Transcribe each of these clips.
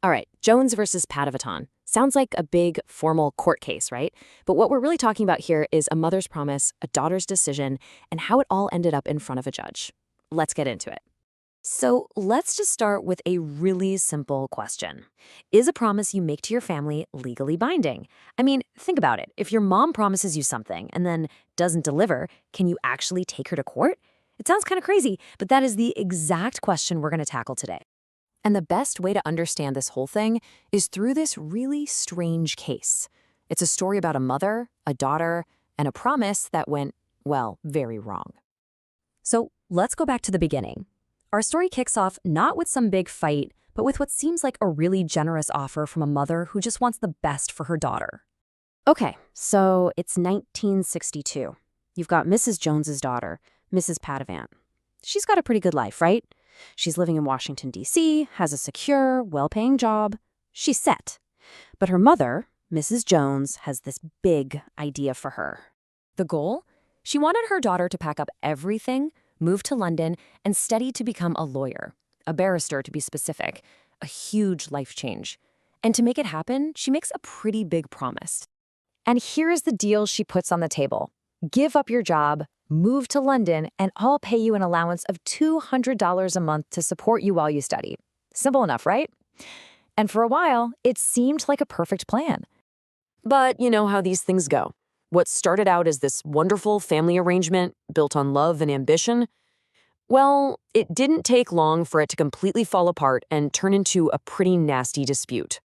All right, Jones versus Padavatton. Sounds like a big, formal court case, right? But what we're really talking about here is a mother's promise, a daughter's decision, and how it all ended up in front of a judge. Let's get into it. So let's just start with a really simple question. Is a promise you make to your family legally binding? I mean, think about it. If your mom promises you something and then doesn't deliver, can you actually take her to court? It sounds kind of crazy, but that is the exact question we're going to tackle today. And the best way to understand this whole thing is through this really strange case. It's a story about a mother, a daughter, and a promise that went, well, very wrong. So let's go back to the beginning. Our story kicks off not with some big fight, but with what seems like a really generous offer from a mother who just wants the best for her daughter. Okay, so it's 1962. You've got Mrs. Jones's daughter, Mrs. Padavatton. She's got a pretty good life, right? She's living in Washington, D.C., has a secure, well-paying job. She's set. But her mother, Mrs. Jones, has this big idea for her. The goal? She wanted her daughter to pack up everything, move to London, and study to become a lawyer, a barrister to be specific, a huge life change. And to make it happen, she makes a pretty big promise. And here's the deal she puts on the table. Give up your job, move to London, and I'll pay you an allowance of $200 a month to support you while you study. Simple enough, right? And for a while, it seemed like a perfect plan. But you know how these things go. What started out as this wonderful family arrangement built on love and ambition, well, it didn't take long for it to completely fall apart and turn into a pretty nasty dispute.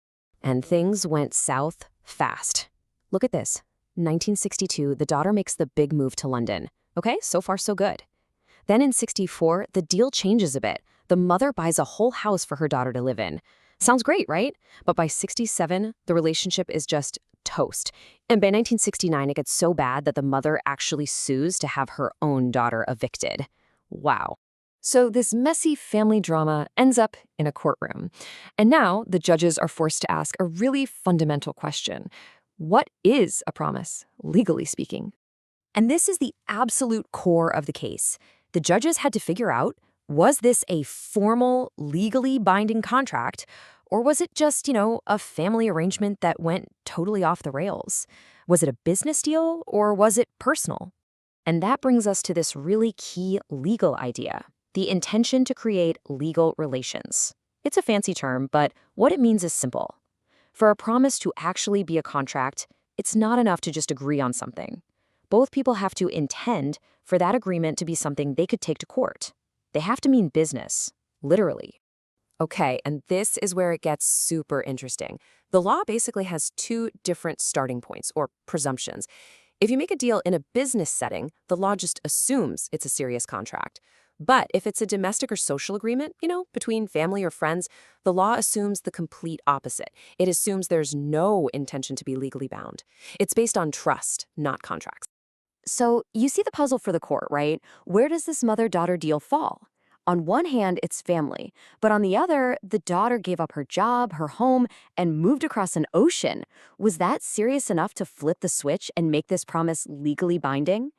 And things went south fast. Look at this. 1962, the daughter makes the big move to London. Okay, so far so good. Then in 64, the deal changes a bit. The mother buys a whole house for her daughter to live in. Sounds great, right? But by 67, the relationship is just toast. And by 1969, it gets so bad that the mother actually sues to have her own daughter evicted. Wow. So this messy family drama ends up in a courtroom. And now the judges are forced to ask a really fundamental question. What is a promise, legally speaking? And this is the absolute core of the case. The judges had to figure out, was this a formal, legally binding contract, or was it just, a family arrangement that went totally off the rails? Was it a business deal, or was it personal? And that brings us to this really key legal idea, the intention to create legal relations. It's a fancy term, but what it means is simple. For a promise to actually be a contract, it's not enough to just agree on something. Both people have to intend for that agreement to be something they could take to court. They have to mean business, literally. Okay, and this is where it gets super interesting. The law basically has two different starting points, or presumptions. If you make a deal in a business setting, the law just assumes it's a serious contract. But if it's a domestic or social agreement, between family or friends, the law assumes the complete opposite. It assumes there's no intention to be legally bound. It's based on trust, not contracts. So you see the puzzle for the court, right? Where does this mother-daughter deal fall? On one hand, it's family, but on the other, the daughter gave up her job, her home, and moved across an ocean. Was that serious enough to flip the switch and make this promise legally binding?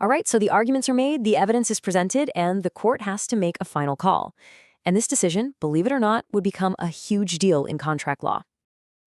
All right, so the arguments are made, the evidence is presented, and the court has to make a final call. And this decision, believe it or not, would become a huge deal in contract law.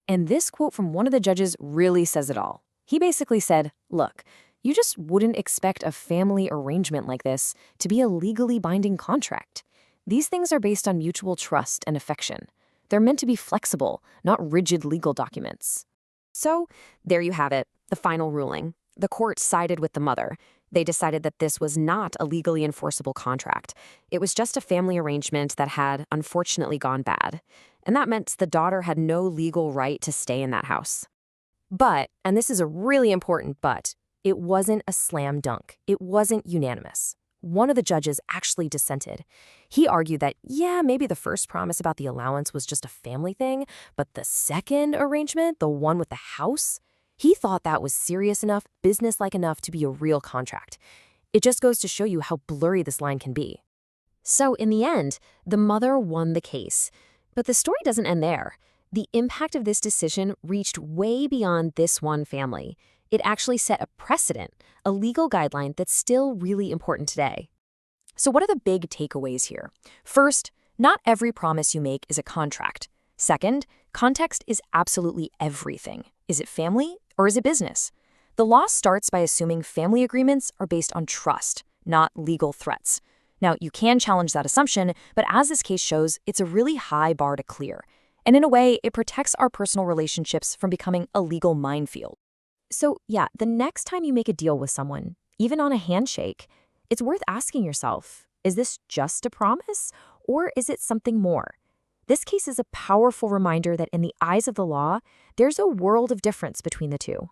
And this quote from one of the judges really says it all. He basically said, look, you just wouldn't expect a family arrangement like this to be a legally binding contract. These things are based on mutual trust and affection. They're meant to be flexible, not rigid legal documents. So there you have it, the final ruling. The court sided with the mother. They decided that this was not a legally enforceable contract. It was just a family arrangement that had, unfortunately, gone bad. And that meant the daughter had no legal right to stay in that house. But, and this is a really important but, it wasn't a slam dunk. It wasn't unanimous. One of the judges actually dissented. He argued that, yeah, maybe the first promise about the allowance was just a family thing, but the second arrangement, the one with the house, he thought that was serious enough, businesslike enough to be a real contract. It just goes to show you how blurry this line can be. So in the end, the mother won the case. But the story doesn't end there. The impact of this decision reached way beyond this one family. It actually set a precedent, a legal guideline that's still really important today. So what are the big takeaways here? First, not every promise you make is a contract. Second, context is absolutely everything. Is it family or is it business? The law starts by assuming family agreements are based on trust, not legal threats. Now, you can challenge that assumption, but as this case shows, it's a really high bar to clear. And in a way, it protects our personal relationships from becoming a legal minefield. So, yeah, the next time you make a deal with someone, even on a handshake, it's worth asking yourself, is this just a promise or is it something more? This case is a powerful reminder that in the eyes of the law, there's a world of difference between the two.